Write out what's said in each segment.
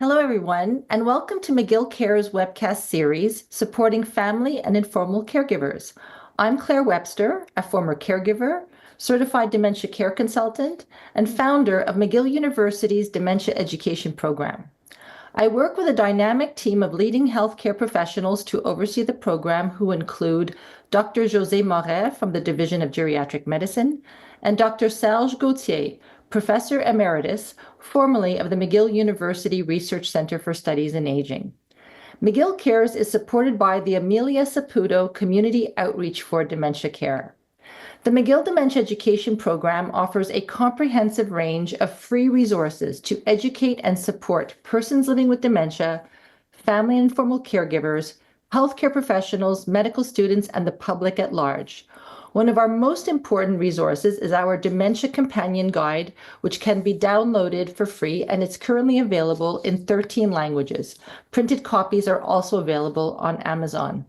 Hello, everyone, and welcome to McGill Cares webcast series supporting family and informal caregivers. I'm Claire Webster, a former caregiver, certified dementia care consultant, and founder of McGill University's Dementia Education Program. I work with a dynamic team of leading healthcare professionals to oversee the program, who include Dr. José Moret from the Division of Geriatric Medicine and Dr. Serge Gauthier, Professor Emeritus, formerly of the McGill University Research Center for Studies in Aging. McGill Cares is supported by the Amelia Saputo Community Outreach for Dementia Care. The McGill Dementia Education Program offers a comprehensive range of free resources to educate and support persons living with dementia, family and informal caregivers, healthcare professionals, medical students, and the public at large. One of our most important resources is our Dementia Companion Guide, which can be downloaded for free, and it's currently available in 13 languages. Printed copies are also available on Amazon.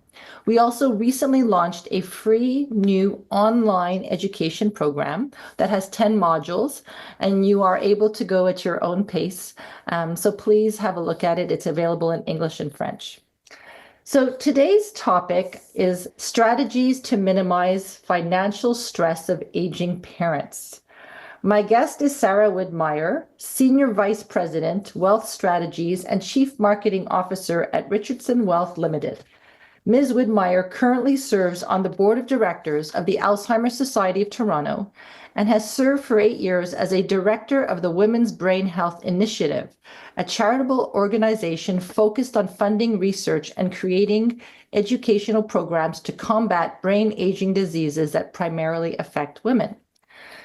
We also recently launched a free new online education program that has 10 modules, and you are able to go at your own pace. So please have a look at it. It's available in English and French. So today's topic is strategies to minimize financial stress of aging parents. My guest is Sarah Widmeyer, Senior Vice President, Wealth Strategies and Chief Marketing Officer at Richardson Wealth Limited. Ms. Widmeyer currently serves on the board of directors of the Alzheimer Society of Toronto and has served for 8 years as a director of the Women's Brain Health Initiative, a charitable organization focused on funding research and creating educational programs to combat brain aging diseases that primarily affect women.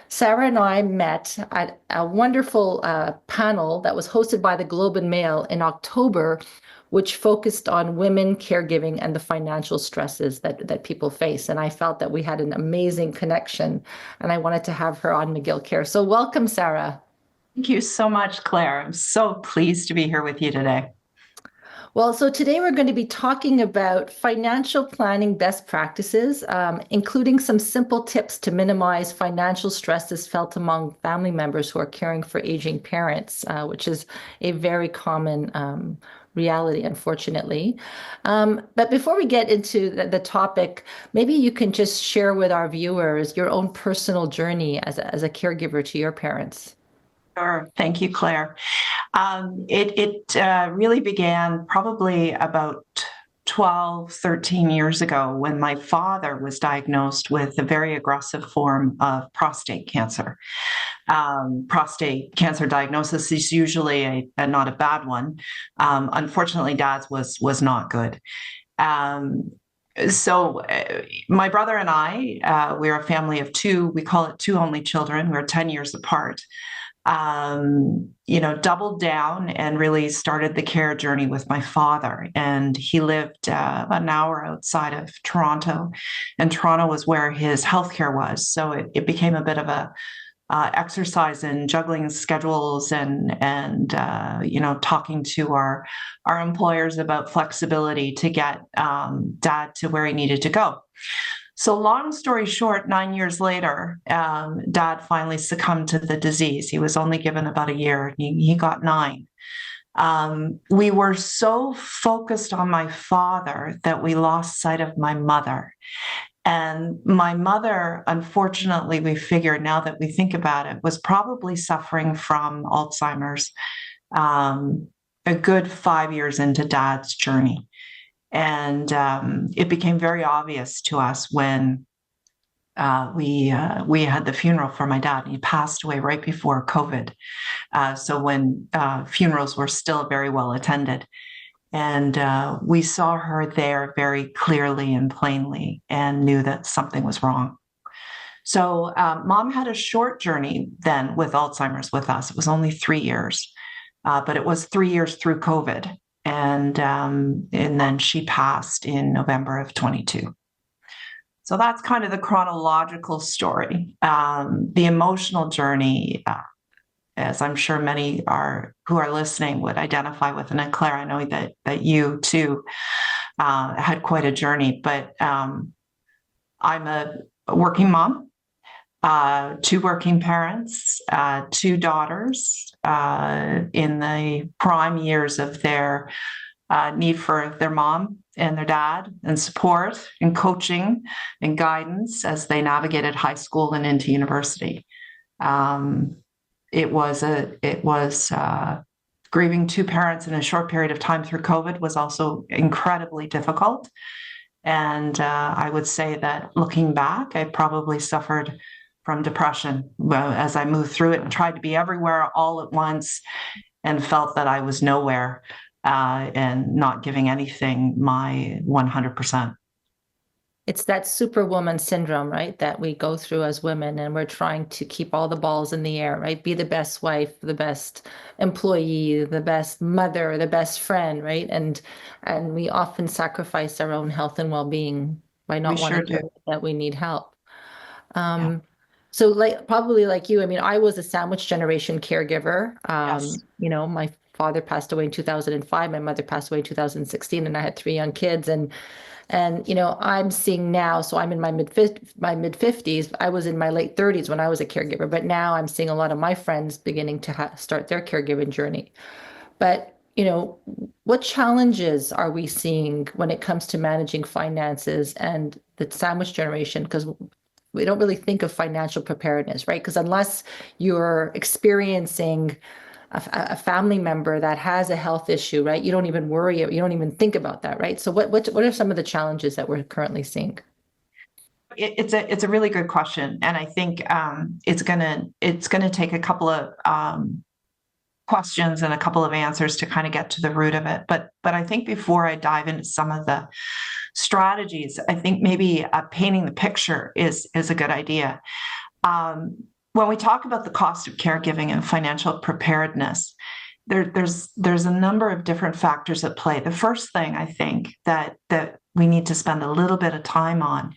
Sarah and I met at a wonderful panel that was hosted by the Globe and Mail in October, which focused on women caregiving and the financial stresses that people face. And I felt that we had an amazing connection, and I wanted to have her on McGill Care. So welcome, Sarah. Thank you so much, Claire. I'm so pleased to be here with you today. Well, so today we're going to be talking about financial planning best practices, including some simple tips to minimize financial stresses felt among family members who are caring for aging parents, which is a very common reality, unfortunately. But before we get into the topic, maybe you can just share with our viewers your own personal journey as a caregiver to your parents. Sure. Thank you, Claire. It really began probably about 12, 13 years ago when my father was diagnosed with a very aggressive form of prostate cancer. Prostate cancer diagnosis is usually not a bad one. Unfortunately, Dad's was not good. So my brother and I, we're a family of two. We call it two only children. We're 10 years apart. Doubled down and really started the care journey with my father. And he lived about an hour outside of Toronto, and Toronto was where his healthcare was. So it became a bit of a exercise in juggling schedules and talking to our employers about flexibility to get Dad to where he needed to go. So long story short, 9 years later, Dad finally succumbed to the disease. He was only given about a year. He got 9. We were so focused on my father that we lost sight of my mother. And my mother, unfortunately, we figure now that we think about it, was probably suffering from Alzheimer's a good 5 years into Dad's journey. And it became very obvious to us when we had the funeral for my dad. He passed away right before COVID. So when funerals were still very well attended. And we saw her there very clearly and plainly and knew that something was wrong. So Mom had a short journey then with Alzheimer's with us. It was only 3 years, but it was 3 years through COVID. And then she passed in November of 22. So that's kind of the chronological story. The emotional journey, as I'm sure many who are listening would identify with, and Claire, I know that you too had quite a journey. But I'm a working mom. two working parents, two daughters in the prime years of their need for their mom and their dad and support and coaching and guidance as they navigated high school and into university. It was grieving two parents in a short period of time through COVID was also incredibly difficult. And I would say that looking back, I probably suffered from depression as I moved through it and tried to be everywhere all at once and felt that I was nowhere and not giving anything my 100%. It's that superwoman syndrome, right? That we go through as women, and we're trying to keep all the balls in the air, right? Be the best wife, the best employee, the best mother, the best friend, right? And we often sacrifice our own health and well-being by not wanting to admit that we need help. Yeah. So like probably like you, I mean, I was a sandwich generation caregiver. Yes. You know, my father passed away in 2005, my mother passed away in 2016, and I had three young kids. And you know, I'm seeing now, so I'm in my mid 50s. I was in my late 30s when I was a caregiver, but now I'm seeing a lot of my friends beginning to start their caregiving journey. But you know, what challenges are we seeing when it comes to managing finances and the sandwich generation? Because we don't really think of financial preparedness, right? Because unless you're experiencing a family member that has a health issue, right? You don't even worry, you don't even think about that, right? So what are some of the challenges that we're currently seeing? It's a really good question, and I think it's gonna take a couple of questions and a couple of answers to kind of get to the root of it. But I think before I dive into some of the strategies, I think maybe painting the picture is a good idea. When we talk about the cost of caregiving and financial preparedness, there's a number of different factors at play. The first thing I think that we need to spend a little bit of time on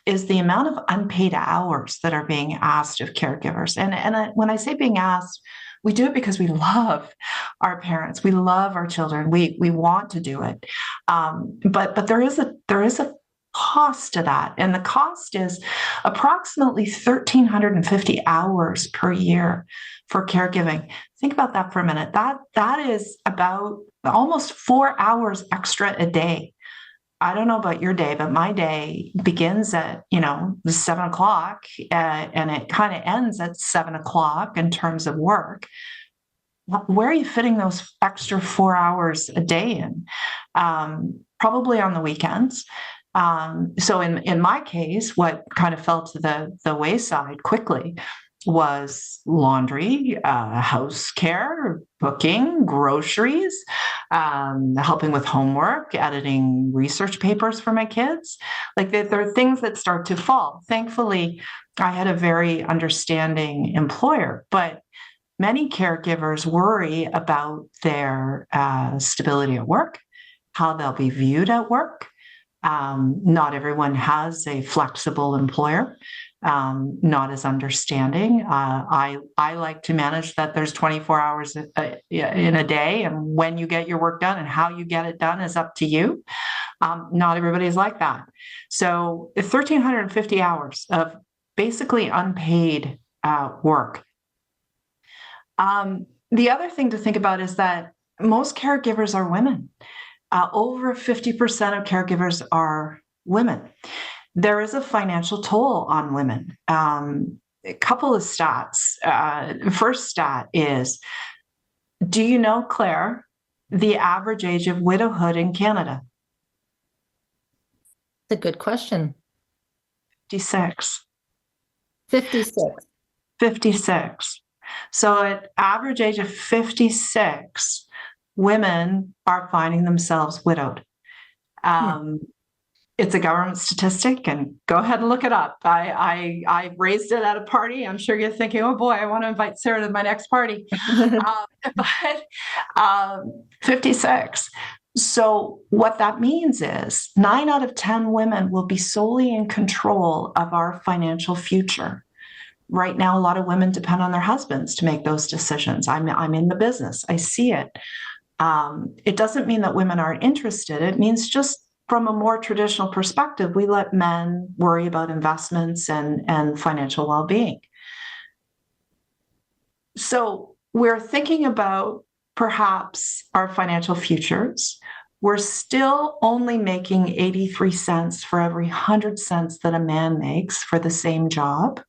is the amount of unpaid hours that are being asked of caregivers. And when I say being asked, we do it because we love our parents, we love our children, we want to do it. But there is a cost to that, and the cost is approximately 1,350 hours per year for caregiving. Think about that for a minute. That is about almost 4 hours extra a day. I don't know about your day, but my day begins at 7:00 and it kind of ends at 7:00 in terms of work. Where are you fitting those extra 4 hours a day in? Probably on the weekends. So in my case, what kind of fell to the wayside quickly was laundry, house care, cooking, groceries, helping with homework, editing research papers for my kids. Like there are things that start to fall. Thankfully, I had a very understanding employer, but many caregivers worry about their stability at work, how they'll be viewed at work. Not everyone has a flexible employer, not as understanding. I like to manage that there's 24 hours in a day, and when you get your work done and how you get it done is up to you. Not everybody's like that. So 1,350 hours of basically unpaid work. The other thing to think about is that most caregivers are women. Over 50% of caregivers are women. There is a financial toll on women. A couple of stats. First stat is, do you know, Claire, the average age of widowhood in Canada? It's a good question. 56. 56. 56. So at average age of 56, women are finding themselves widowed. It's a government statistic, and go ahead and look it up. I raised it at a party. I'm sure you're thinking, oh boy, I want to invite Sarah to my next party. But 56. So what that means is 9 out of 10 women will be solely in control of our financial future. Right now, a lot of women depend on their husbands to make those decisions. I'm in the business. I see it. It doesn't mean that women aren't interested. It means just from a more traditional perspective, we let men worry about investments and financial well-being. So we're thinking about perhaps our financial futures. We're still only making 83 cents for every 100 cents that a man makes for the same job.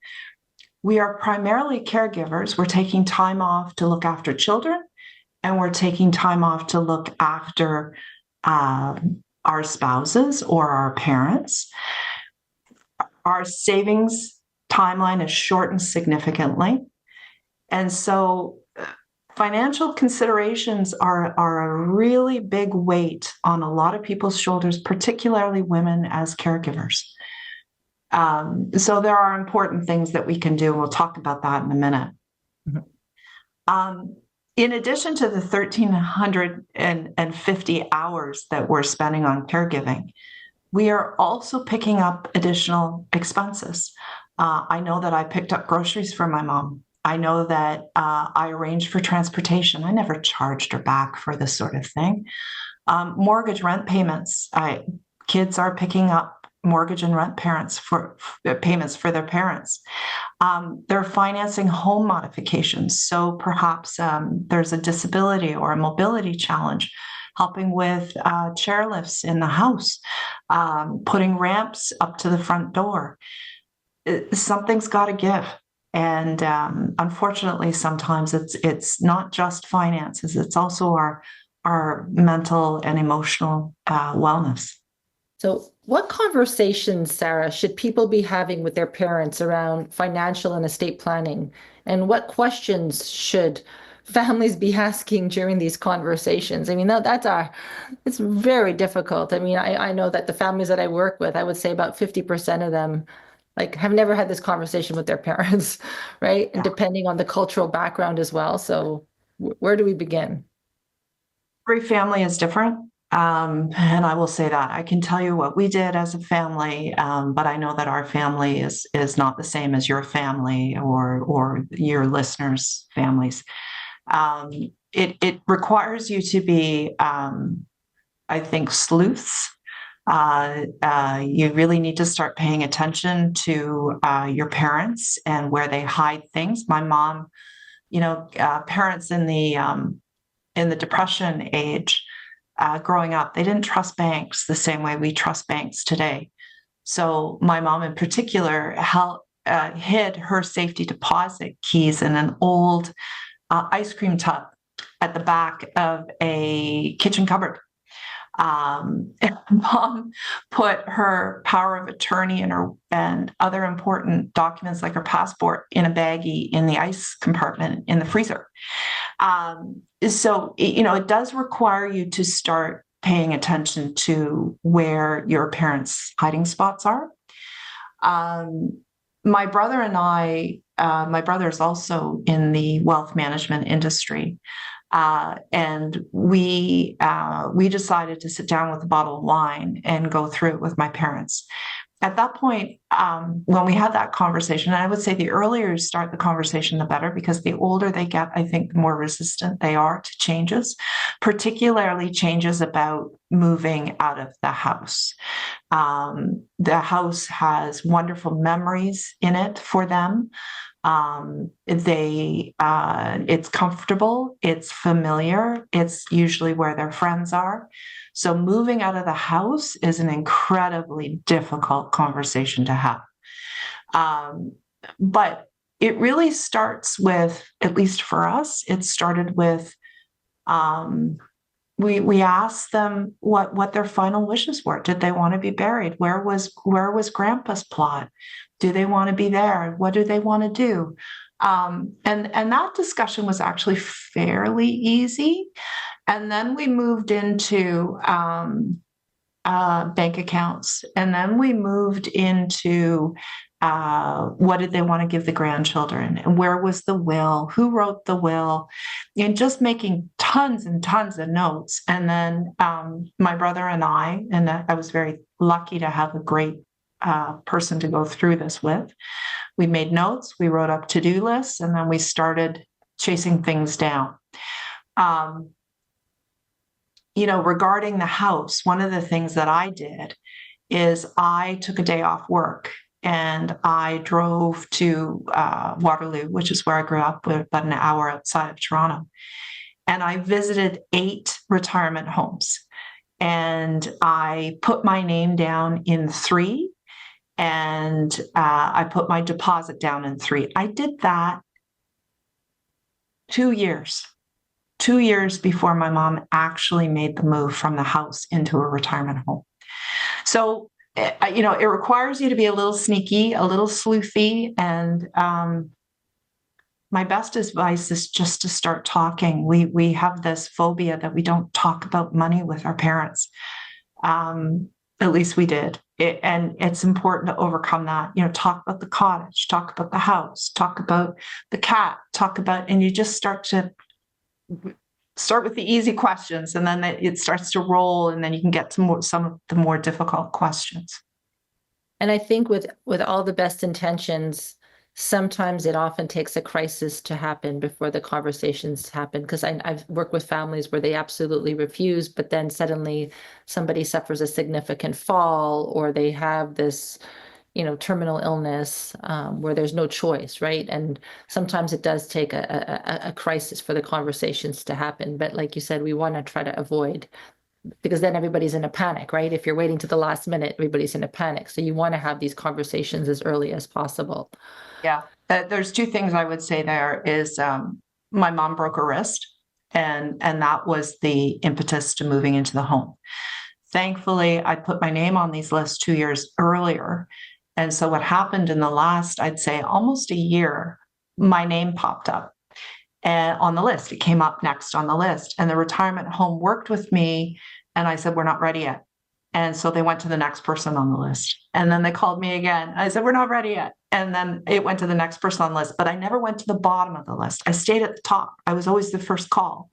We are primarily caregivers. We're taking time off to look after children, and we're taking time off to look after our spouses or our parents. Our savings timeline is shortened significantly. And so financial considerations are a really big weight on a lot of people's shoulders, particularly women as caregivers. So there are important things that we can do, and we'll talk about that in a minute. Mm-hmm. In addition to the 1,350 hours that we're spending on caregiving, we are also picking up additional expenses. I know that I picked up groceries for my mom. I know that I arranged for transportation. I never charged her back for this sort of thing. Mortgage rent payments. Kids are picking up mortgage and rent payments for their parents. They're financing home modifications. So perhaps there's a disability or a mobility challenge, helping with chairlifts in the house, putting ramps up to the front door. Something's got to give. And unfortunately, sometimes it's not just finances, it's also our mental and emotional wellness. So what conversations, Sarah, should people be having with their parents around financial and estate planning? And what questions should families be asking during these conversations? I mean, it's very difficult. I mean, I know that the families that I work with, I would say about 50% of them have never had this conversation with their parents, right? And depending on the cultural background as well. So where do we begin? Every family is different. And I will say that I can tell you what we did as a family, but I know that our family is not the same as your family or your listeners' families. It requires you to be, I think, sleuths. You really need to start paying attention to your parents and where they hide things. My mom, parents in the Depression age. Growing up, they didn't trust banks the same way we trust banks today. So my mom in particular hid her safety deposit keys in an old ice cream tub at the back of a kitchen cupboard. And mom put her power of attorney and other important documents like her passport in a baggie in the ice compartment in the freezer. So, it does require you to start paying attention to where your parents' hiding spots are. My brother and my brother is also in the wealth management industry. And we decided to sit down with a bottle of wine and go through it with my parents. At that point, when we had that conversation, and I would say the earlier you start the conversation, the better, because the older they get, I think the more resistant they are to changes, particularly changes about moving out of the house. The house has wonderful memories in it for them. It's comfortable, it's familiar, it's usually where their friends are. So moving out of the house is an incredibly difficult conversation to have. But it really starts with, at least for us, it started with, we asked them what their final wishes were. Did they want to be buried? Where was Grandpa's plot? Do they want to be there? What do they want to do? And that discussion was actually fairly easy. And then we moved into bank accounts. And then we moved into what did they want to give the grandchildren? And where was the will? Who wrote the will? And just making tons and tons of notes. And then my brother and I was very lucky to have a great person to go through this with. We made notes, we wrote up to-do lists, and then we started chasing things down. regarding the house, one of the things that I did is I took a day off work and I drove to Waterloo, which is where I grew up, about an hour outside of Toronto. And I visited 8 retirement homes. And I put my name down in 3, and I put my deposit down in 3. I did that 2 years before my mom actually made the move from the house into a retirement home. So, it requires you to be a little sneaky, a little sleuthy. And my best advice is just to start talking. We have this phobia that we don't talk about money with our parents. At least we did. And it's important to overcome that. Talk about the cottage, talk about the house, talk about the cat, and you just start with the easy questions, and then it starts to roll, and then you can get to some of the more difficult questions. And I think with all the best intentions, sometimes it often takes a crisis to happen before the conversations happen. Because I've worked with families where they absolutely refuse, but then suddenly somebody suffers a significant fall, or they have this, terminal illness where there's no choice, right? And sometimes it does take a crisis for the conversations to happen. But like you said, we want to try to avoid, because then everybody's in a panic, right? If you're waiting to the last minute, everybody's in a panic. So you want to have these conversations as early as possible. Yeah. There's 2 things I would say there is my mom broke her wrist, and that was the impetus to moving into the home. Thankfully, I put my name on these lists 2 years earlier. And so what happened in the last, I'd say almost a year, my name popped up and on the list. It came up next on the list, and the retirement home worked with me. And I said, we're not ready yet. And so they went to the next person on the list. And then they called me again. I said, we're not ready yet. And then it went to the next person on the list. But I never went to the bottom of the list. I stayed at the top. I was always the first call,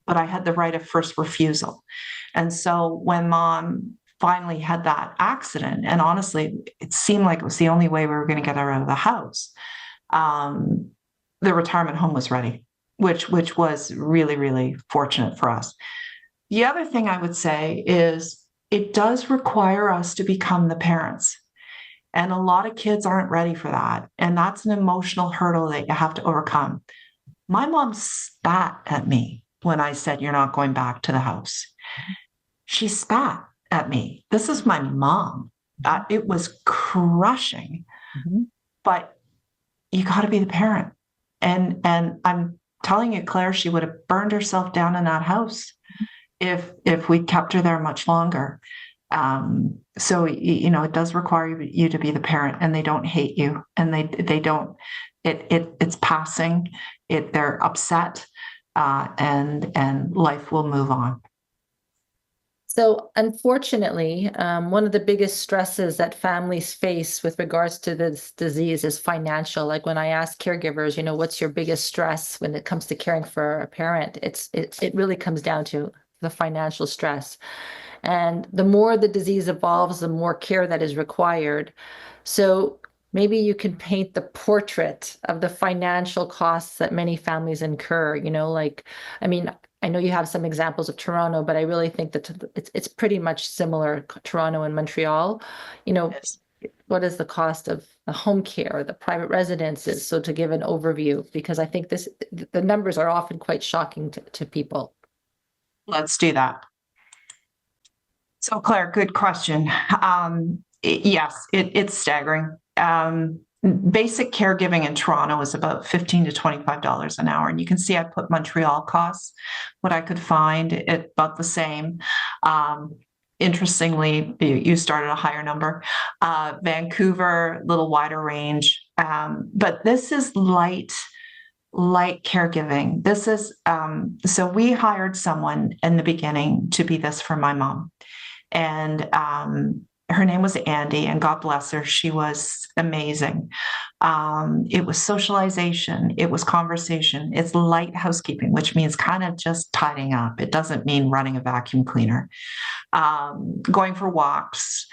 but I had the right of first refusal. And so when mom finally had that accident, and honestly, it seemed like it was the only way we were going to get her out of the house, the retirement home was ready, which was really, really fortunate for us. The other thing I would say is it does require us to become the parents. And a lot of kids aren't ready for that. And that's an emotional hurdle that you have to overcome. My mom spat at me when I said, you're not going back to the house. She spat at me. This is my mom. It was crushing. Mm-hmm. But you got to be the parent. And I'm telling you, Claire, she would have burned herself down in that house if we kept her there much longer. So, it does require you to be the parent, and they don't hate you, and they don't, it's passing, they're upset, and life will move on. So unfortunately, one of the biggest stresses that families face with regards to this disease is financial. Like when I ask caregivers, what's your biggest stress when it comes to caring for a parent? It really comes down to the financial stress. And the more the disease evolves, the more care that is required. So maybe you can paint the portrait of the financial costs that many families incur, I know you have some examples of Toronto, but I really think that it's pretty much similar, Toronto and Montreal. Yes. What is the cost of the home care, the private residences? So to give an overview, because I think the numbers are often quite shocking to people. Let's do that. So Claire, good question. Yes, it's staggering. Basic caregiving in Toronto is about $15 to $25 an hour. And you can see I put Montreal costs, what I could find, it about the same. Interestingly, you started a higher number. Vancouver, a little wider range. But this is light caregiving. This is, so we hired someone in the beginning to be this for my mom. And her name was Andy, and God bless her. She was amazing. It was socialization. It was conversation. It's light housekeeping, which means kind of just tidying up. It doesn't mean running a vacuum cleaner. Going for walks,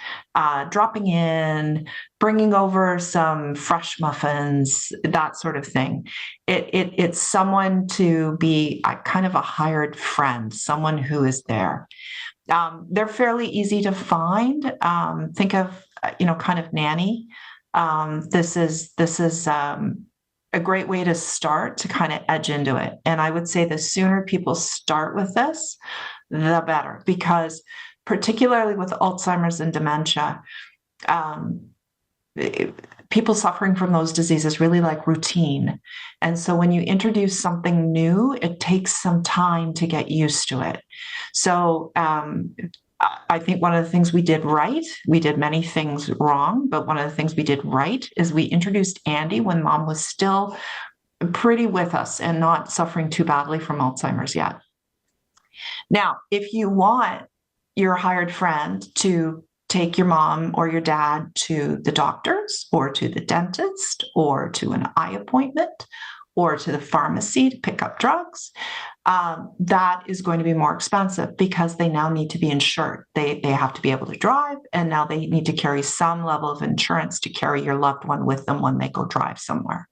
dropping in, bringing over some fresh muffins, that sort of thing. It's someone to be kind of a hired friend, someone who is there. They're fairly easy to find. Think of, kind of nanny. This is a great way to start to kind of edge into it. And I would say the sooner people start with this, the better, because particularly with Alzheimer's and dementia, people suffering from those diseases really like routine. And so when you introduce something new, it takes some time to get used to it. So I think one of the things we did right, we did many things wrong, but one of the things we did right is we introduced Andy when mom was still pretty with us and not suffering too badly from Alzheimer's yet. Now, if you want your hired friend to take your mom or your dad to the doctors or to the dentist or to an eye appointment or to the pharmacy to pick up drugs, that is going to be more expensive because they now need to be insured. They have to be able to drive, and now they need to carry some level of insurance to carry your loved one with them when they go drive somewhere.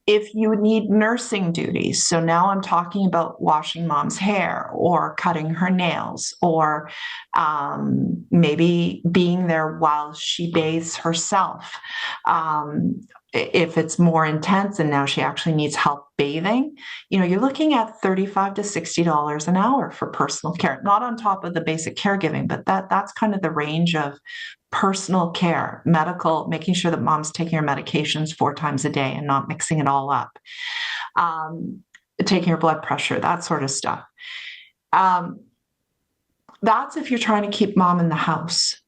If you need nursing duties, so now I'm talking about washing mom's hair or cutting her nails or maybe being there while she bathes herself. If it's more intense and now she actually needs help bathing, you're looking at $35 to $60 an hour for personal care, not on top of the basic caregiving, but that's kind of the range of personal care, medical, making sure that mom's taking her medications 4 times a day and not mixing it all up, taking her blood pressure, that sort of stuff. That's if you're trying to keep mom in the house.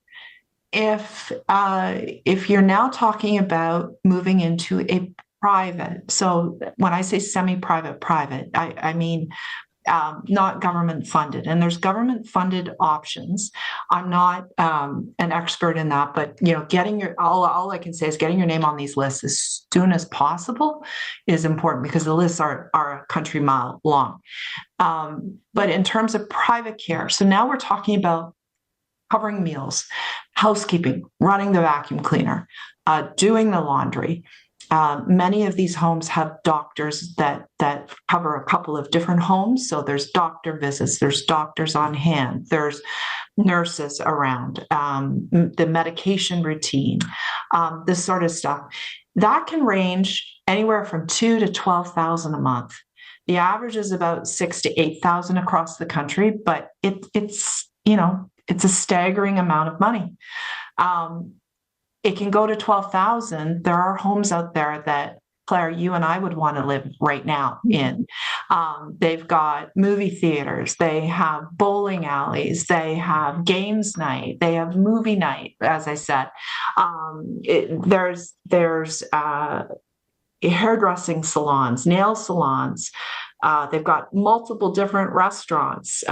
If you're now talking about moving into a private, so when I say semi-private, private, I mean not government funded, and there's government funded options. I'm not an expert in that, but all I can say is getting your name on these lists as soon as possible is important because the lists are a country mile long. But in terms of private care, so now we're talking about covering meals, housekeeping, running the vacuum cleaner, doing the laundry. Many of these homes have doctors that cover a couple of different homes. So there's doctor visits, there's doctors on hand, there's nurses around, the medication routine, this sort of stuff. That can range anywhere from $2,000 to $12,000 a month. The average is about $6,000 to $8,000 across the country, but it's a staggering amount of money. It can go to $12,000. There are homes out there that, Claire, you and I would want to live right now in. They've got movie theaters, they have bowling alleys, they have games night, they have movie night, as I said. There's hairdressing salons, nail salons. They've got multiple different restaurants.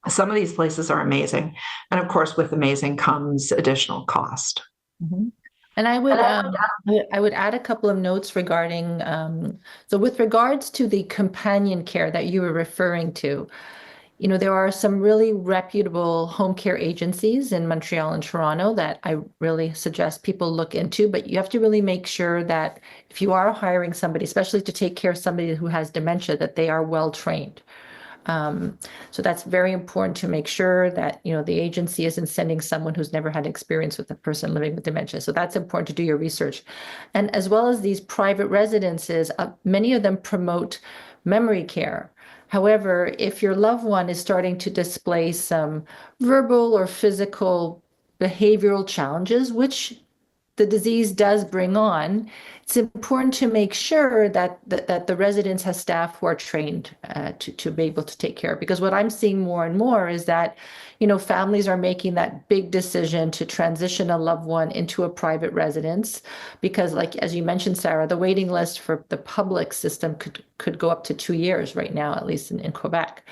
Some of these places are amazing. And of course, with amazing comes additional cost. Mm-hmm. And I would add a couple of notes regarding, so with regards to the companion care that you were referring to, there are some really reputable home care agencies in Montreal and Toronto that I really suggest people look into, but you have to really make sure that if you are hiring somebody, especially to take care of somebody who has dementia, that they are well trained. So that's very important to make sure that, the agency isn't sending someone who's never had experience with a person living with dementia. So that's important to do your research. And as well as these private residences, many of them promote memory care. However, if your loved one is starting to display some verbal or physical behavioral challenges, which the disease does bring on, it's important to make sure that the residence has staff who are trained to be able to take care of. Because what I'm seeing more and more is that, families are making that big decision to transition a loved one into a private residence because, like as you mentioned, Sarah, the waiting list for the public system could go up to 2 years right now, at least in Quebec.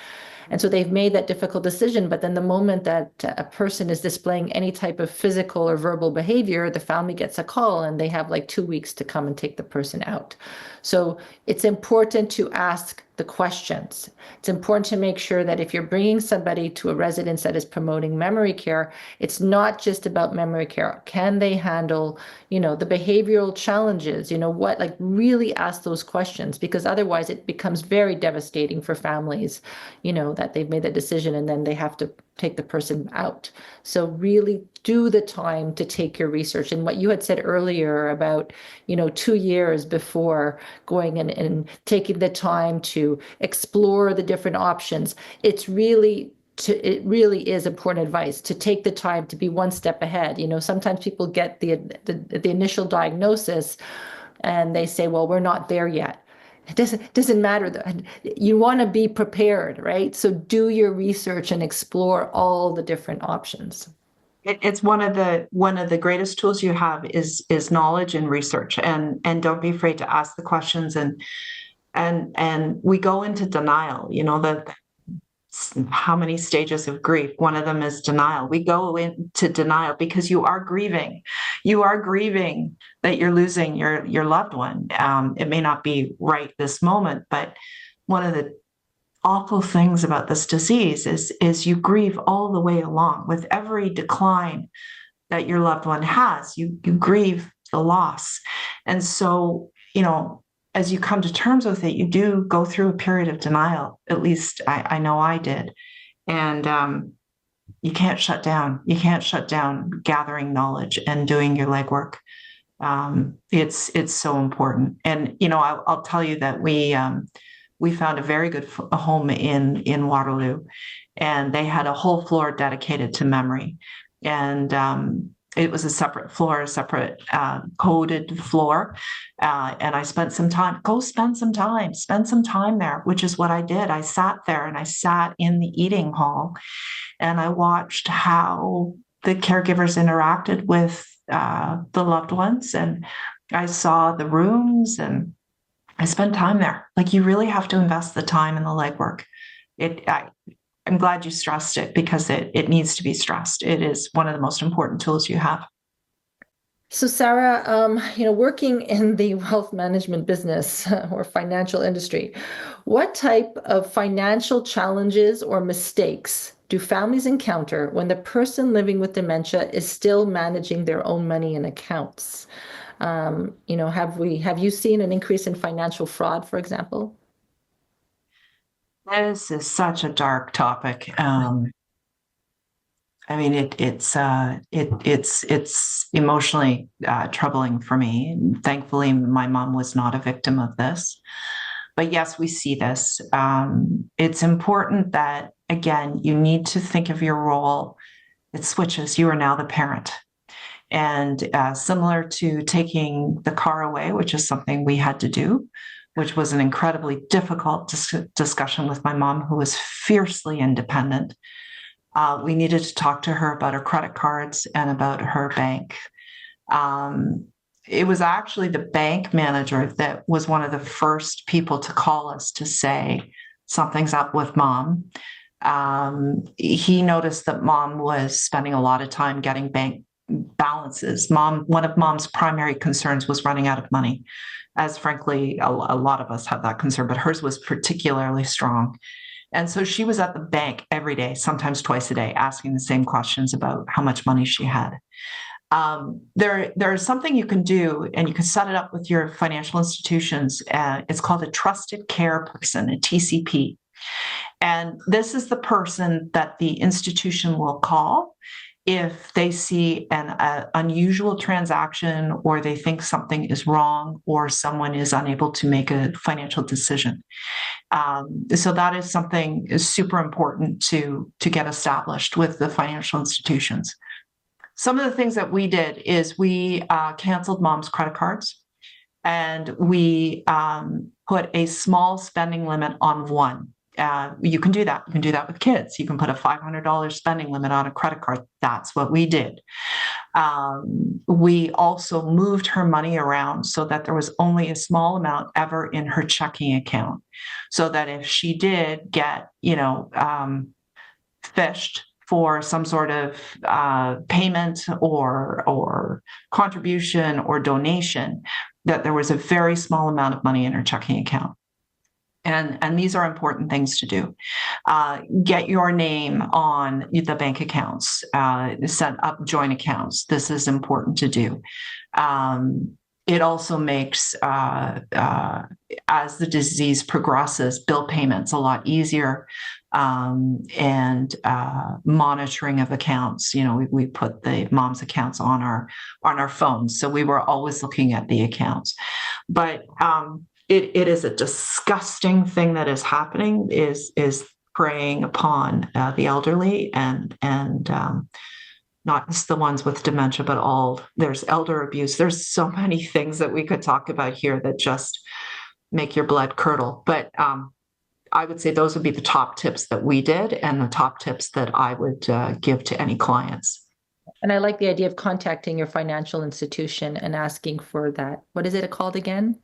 And so they've made that difficult decision. But then the moment that a person is displaying any type of physical or verbal behavior, the family gets a call and they have like 2 weeks to come and take the person out. So it's important to ask the questions. It's important to make sure that if you're bringing somebody to a residence that is promoting memory care, it's not just about memory care. Can they handle, the behavioral challenges? What, like really ask those questions, because otherwise it becomes very devastating for families, that they've made that decision and then they have to take the person out. So really do the time to take your research. And what you had said earlier about, 2 years before going and taking the time to explore the different options, it really is important advice to take the time to be one step ahead. Sometimes people get the initial diagnosis and they say, well, we're not there yet. It doesn't matter though. You want to be prepared, right? So do your research and explore all the different options. It's one of the greatest tools you have is knowledge and research, and don't be afraid to ask the questions, and we go into denial. How many stages of grief? One of them is denial. We go into denial because you are grieving. You are grieving that you're losing your loved one. It may not be right this moment, but one of the awful things about this disease is you grieve all the way along. With every decline that your loved one has, you grieve the loss. And so, as you come to terms with it, you do go through a period of denial. At least I know I did. And you can't shut down. You can't shut down gathering knowledge and doing your legwork. It's so important. And, I'll tell you that we found a very good home in Waterloo, and they had a whole floor dedicated to memory. And it was a separate floor, a separate coded floor. And I spent some time, spend some time there, which is what I did. I sat there and I sat in the eating hall and I watched how the caregivers interacted with the loved ones. And I saw the rooms and I spent time there. Like, you really have to invest the time and the legwork. I'm glad you stressed it, because it needs to be stressed. It is one of the most important tools you have. So Sarah, working in the wealth management business or financial industry, what type of financial challenges or mistakes do families encounter when the person living with dementia is still managing their own money and accounts? Have you seen an increase in financial fraud, for example? This is such a dark topic. It's emotionally troubling for me. And thankfully, my mom was not a victim of this. But yes, we see this. It's important that, again, you need to think of your role. It switches. You are now the parent. And similar to taking the car away, which is something we had to do, which was an incredibly difficult discussion with my mom, who was fiercely independent. We needed to talk to her about her credit cards and about her bank. It was actually the bank manager that was one of the first people to call us to say, something's up with mom. He noticed that mom was spending a lot of time getting bank balances. One of mom's primary concerns was running out of money, as frankly, a lot of us have that concern, but hers was particularly strong. And so she was at the bank every day, sometimes twice a day, asking the same questions about how much money she had. There is something you can do, and you can set it up with your financial institutions. It's called a trusted care person, a TCP. And this is the person that the institution will call if they see an unusual transaction, or they think something is wrong, or someone is unable to make a financial decision. So that is something is super important to get established with the financial institutions. Some of the things that we did is we canceled mom's credit cards, and we put a small spending limit on one. you can do that. You can do that with kids. You can put a $500 spending limit on a credit card. That's what we did. We also moved her money around so that there was only a small amount ever in her checking account, so that if she did get, fished for some sort of payment or contribution or donation, that there was a very small amount of money in her checking account. And these are important things to do. Get your name on the bank accounts, set up joint accounts. This is important to do. It also makes, as the disease progresses, bill payments a lot easier, and monitoring of accounts. We put the mom's accounts on our phones, so we were always looking at the accounts. But it is a disgusting thing that is happening. Is preying upon the elderly and not just the ones with dementia, but all. There's elder abuse. There's so many things that we could talk about here that just make your blood curdle. But I would say those would be the top tips that we did, and the top tips that I would give to any clients. And I like the idea of contacting your financial institution and asking for that. What is it called again?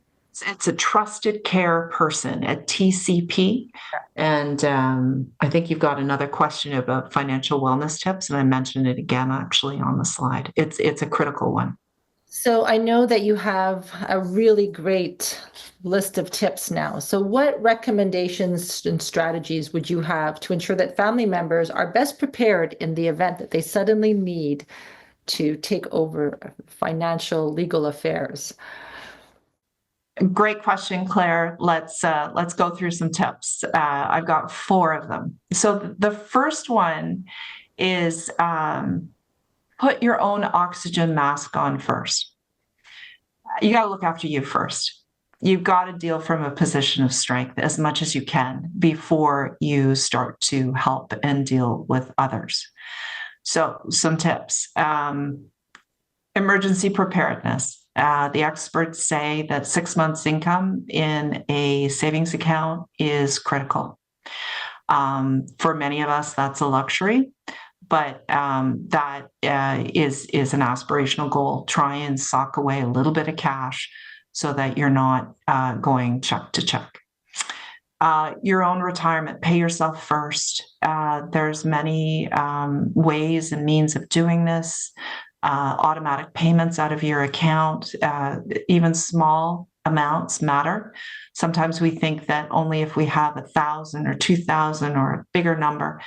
It's a trusted care person at TCP. And I think you've got another question about financial wellness tips, and I mentioned it again actually on the slide. It's a critical one. So I know that you have a really great list of tips now. So what recommendations and strategies would you have to ensure that family members are best prepared in the event that they suddenly need to take over financial legal affairs? Great question, Claire. Let's go through some tips. I've got 4 of them. So the first one is put your own oxygen mask on first. You got to look after you first. You've got to deal from a position of strength as much as you can before you start to help and deal with others. So some tips. Emergency preparedness. The experts say that 6 months' income in a savings account is critical. For many of us, that's a luxury, but that is an aspirational goal. Try and sock away a little bit of cash so that you're not going check to check. Your own retirement, pay yourself first. There's many ways and means of doing this. Automatic payments out of your account, even small amounts matter. Sometimes we think that only if we have 1,000 or 2,000 or a bigger number,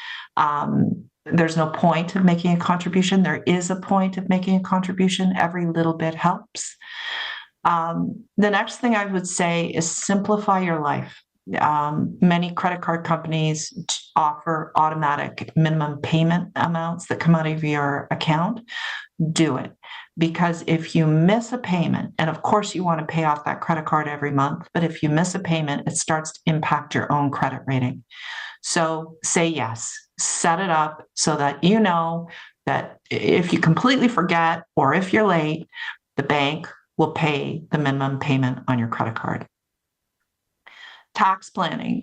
there's no point of making a contribution. There is a point of making a contribution. Every little bit helps. The next thing I would say is simplify your life. Many credit card companies offer automatic minimum payment amounts that come out of your account. Do it, because if you miss a payment, and of course you want to pay off that credit card every month, but if you miss a payment, it starts to impact your own credit rating. So say yes, set it up so that you know that if you completely forget or if you're late, the bank will pay the minimum payment on your credit card. Tax planning,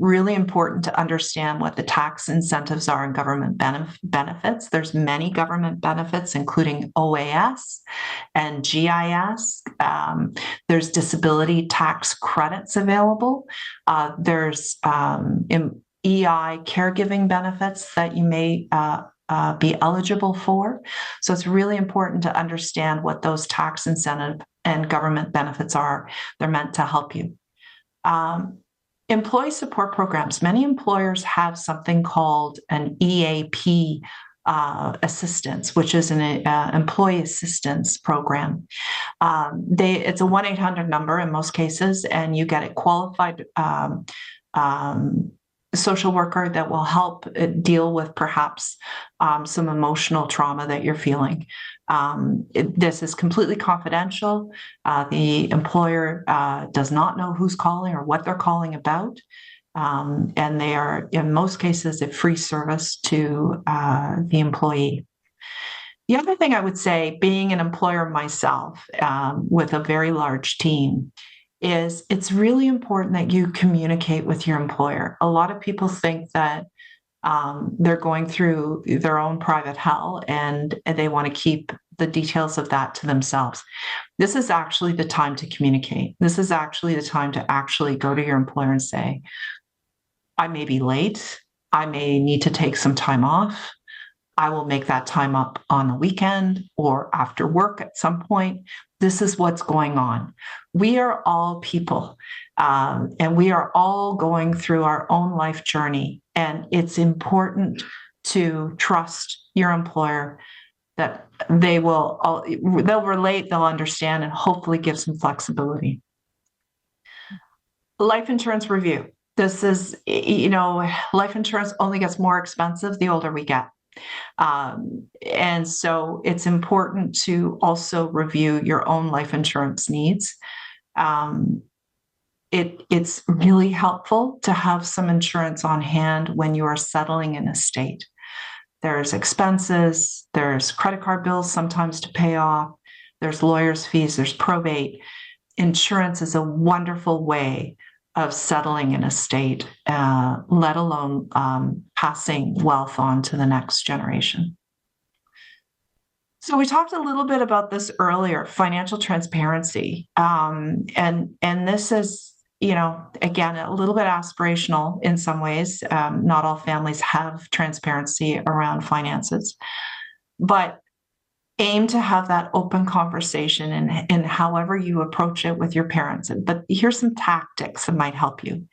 really important to understand what the tax incentives are and government benefits. There's many government benefits, including OAS and GIS. There's disability tax credits available. There's EI caregiving benefits that you may be eligible for. So it's really important to understand what those tax incentive and government benefits are. They're meant to help you. Employee support programs. Many employers have something called an EAP assistance, which is an employee assistance program. It's a 1-800 number in most cases, and you get a qualified social worker that will help deal with perhaps some emotional trauma that you're feeling. This is completely confidential. The employer does not know who's calling or what they're calling about. And they are, in most cases, a free service to the employee. The other thing I would say, being an employer myself with a very large team, is it's really important that you communicate with your employer. A lot of people think that they're going through their own private hell and they want to keep the details of that to themselves. This is actually the time to communicate. This is actually the time to actually go to your employer and say, I may be late. I may need to take some time off. I will make that time up on the weekend or after work at some point. This is what's going on. We are all people, and we are all going through our own life journey. And it's important to trust your employer that they'll relate, they'll understand, and hopefully give some flexibility. Life insurance review. This is, life insurance only gets more expensive the older we get. And so it's important to also review your own life insurance needs. It's really helpful to have some insurance on hand when you are settling an estate. There's expenses, there's credit card bills sometimes to pay off, there's lawyers' fees, there's probate. Insurance is a wonderful way of settling an estate, let alone passing wealth on to the next generation. So we talked a little bit about this earlier, financial transparency. And this is, again, a little bit aspirational in some ways. Not all families have transparency around finances, but aim to have that open conversation in however you approach it with your parents. But here's some tactics that might help you.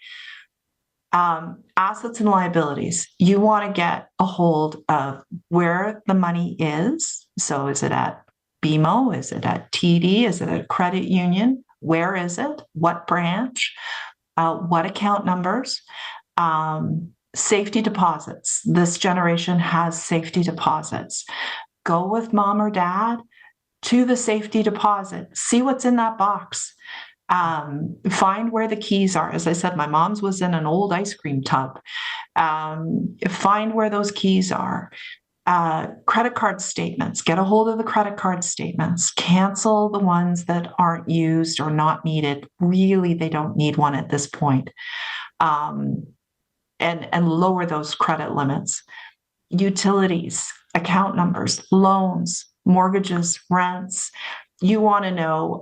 Assets and liabilities. You want to get a hold of where the money is. So is it at BMO? Is it at TD? Is it at a credit union? Where is it? What branch? What account numbers? Safety deposits. This generation has safety deposits. Go with mom or dad to the safety deposit. See what's in that box. Find where the keys are. As I said, my mom's was in an old ice cream tub. Find where those keys are. Credit card statements. Get a hold of the credit card statements. Cancel the ones that aren't used or not needed. Really, they don't need one at this point. And lower those credit limits. Utilities, account numbers, loans, mortgages, rents. You want to know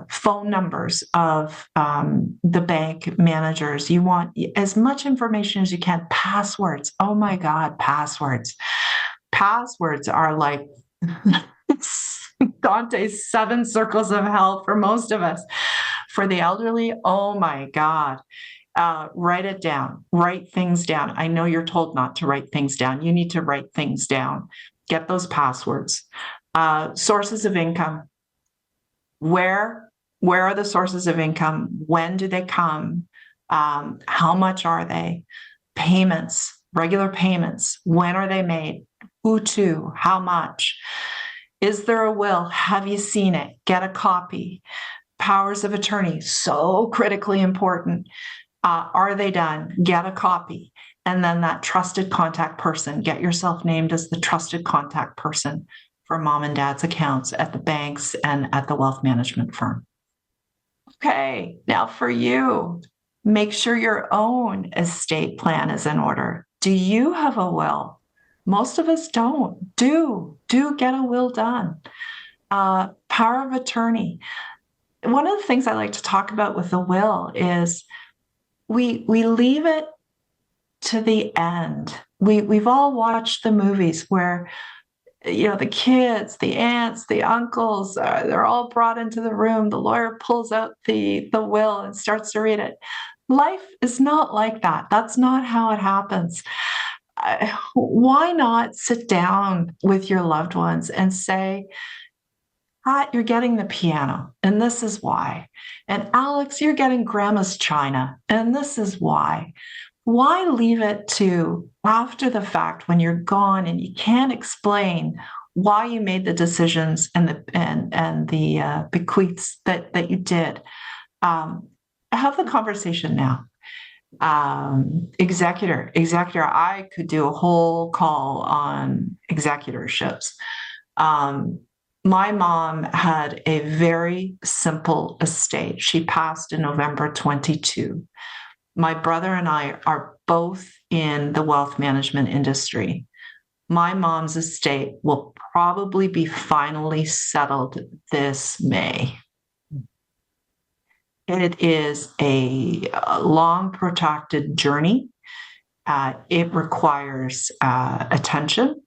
phone numbers of the bank managers. You want as much information as you can. Passwords. Oh my God, passwords. Passwords are like Dante's 7 circles of hell for most of us. For the elderly, oh my God. Write it down. Write things down. I know you're told not to write things down. You need to write things down. Get those passwords. Sources of income. Where are the sources of income? When do they come? How much are they? Payments, regular payments. When are they made? Who to? How much? Is there a will? Have you seen it? Get a copy. Powers of attorney, so critically important. Are they done? Get a copy. And then that trusted contact person, get yourself named as the trusted contact person for mom and dad's accounts at the banks and at the wealth management firm. Okay, now for you, make sure your own estate plan is in order. Do you have a will? Most of us don't. Do get a will done. Power of attorney. One of the things I like to talk about with the will is we leave it to the end. We've all watched the movies where, the kids, the aunts, the uncles, they're all brought into the room. The lawyer pulls out the will and starts to read it. Life is not like that. That's not how it happens. Why not sit down with your loved ones and say, Pat, you're getting the piano, and this is why. And Alex, you're getting grandma's china, and this is why. Why leave it to after the fact when you're gone and you can't explain why you made the decisions and the bequeaths that you did? Have the conversation now. Executor. I could do a whole call on executorships. My mom had a very simple estate. She passed in November 22. My brother and I are both in the wealth management industry. My mom's estate will probably be finally settled this May. It is a long, protracted journey. It requires attention.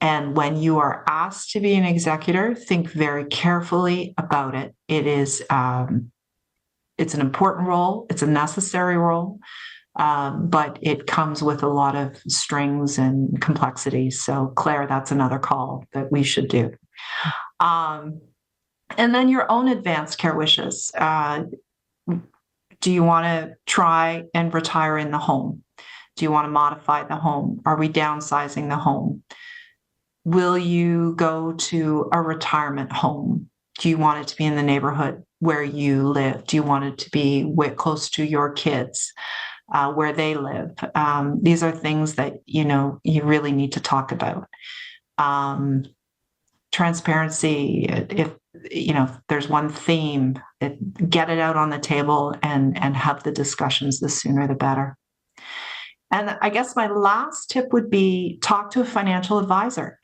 And when you are asked to be an executor, think very carefully about it. It's an important role. It's a necessary role. But it comes with a lot of strings and complexities. So, Claire, that's another call that we should do. And then your own advanced care wishes. Do you want to try and retire in the home? Do you want to modify the home? Are we downsizing the home? Will you go to a retirement home? Do you want it to be in the neighborhood where you live? Do you want it to be close to your kids? Where they live. These are things that, you really need to talk about. Transparency, if there's one theme, get it out on the table and have the discussions. The sooner the better. And I guess my last tip would be talk to a financial advisor.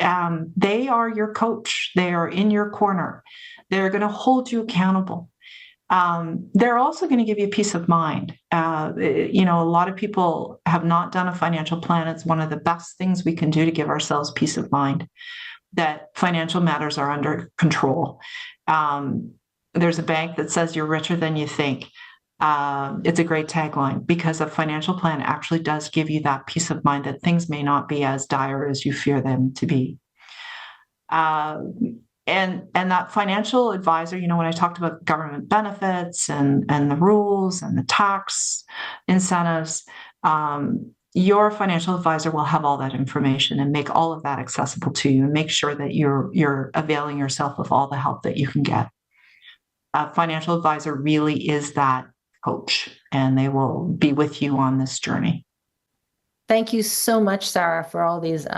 They are your coach. They are in your corner. They're going to hold you accountable. They're also going to give you peace of mind. A lot of people have not done a financial plan. It's one of the best things we can do to give ourselves peace of mind that financial matters are under control. There's a bank that says you're richer than you think. It's a great tagline because a financial plan actually does give you that peace of mind that things may not be as dire as you fear them to be. And that financial advisor, when I talked about government benefits and the rules and the tax incentives, your financial advisor will have all that information and make all of that accessible to you and make sure that you're availing yourself of all the help that you can get. A financial advisor really is that coach, and they will be with you on this journey. Thank you so much, Sarah, for all these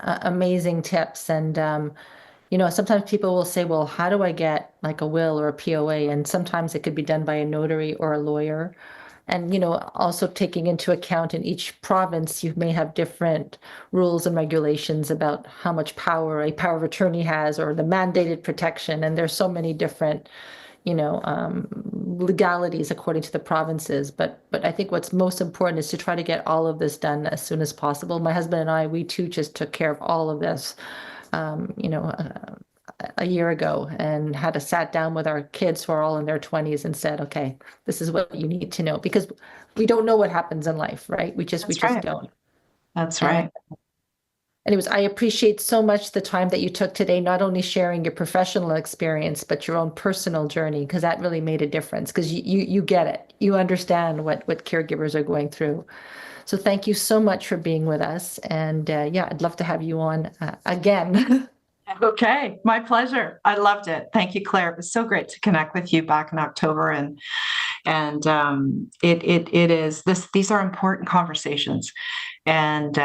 amazing tips. And sometimes people will say, well, how do I get like a will or a POA? And sometimes it could be done by a notary or a lawyer. And, also taking into account in each province, you may have different rules and regulations about how much power a power of attorney has or the mandated protection. And there's so many different, legalities according to the provinces. But I think what's most important is to try to get all of this done as soon as possible. My husband and I, we too just took care of all of this a year ago and had sat down with our kids who are all in their 20s and said, okay, this is what you need to know, because we don't know what happens in life, right? We just don't. That's right. Anyways, I appreciate so much the time that you took today, not only sharing your professional experience, but your own personal journey, because that really made a difference, because you get it. You understand what caregivers are going through. So thank you so much for being with us. And I'd love to have you on again. Okay, my pleasure. I loved it. Thank you, Claire. It was so great to connect with you back in October, and it is this. These are important conversations, and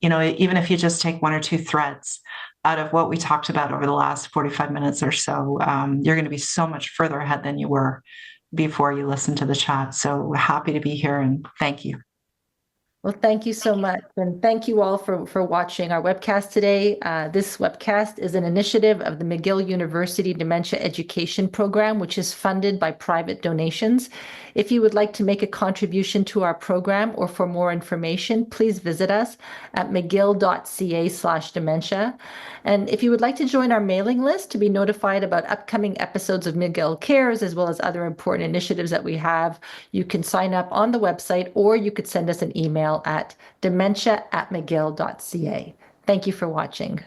even if you just take one or two threads out of what we talked about over the last 45 minutes or so, you're going to be so much further ahead than you were before you listened to the chat. So happy to be here, and thank you. Well, thank you so much. And thank you all for watching our webcast today. This webcast is an initiative of the McGill University Dementia Education Program, which is funded by private donations. If you would like to make a contribution to our program or for more information, please visit us at mcgill.ca/dementia. And if you would like to join our mailing list to be notified about upcoming episodes of McGill Cares, as well as other important initiatives that we have, you can sign up on the website, or you could send us an email at dementia@mcgill.ca. Thank you for watching.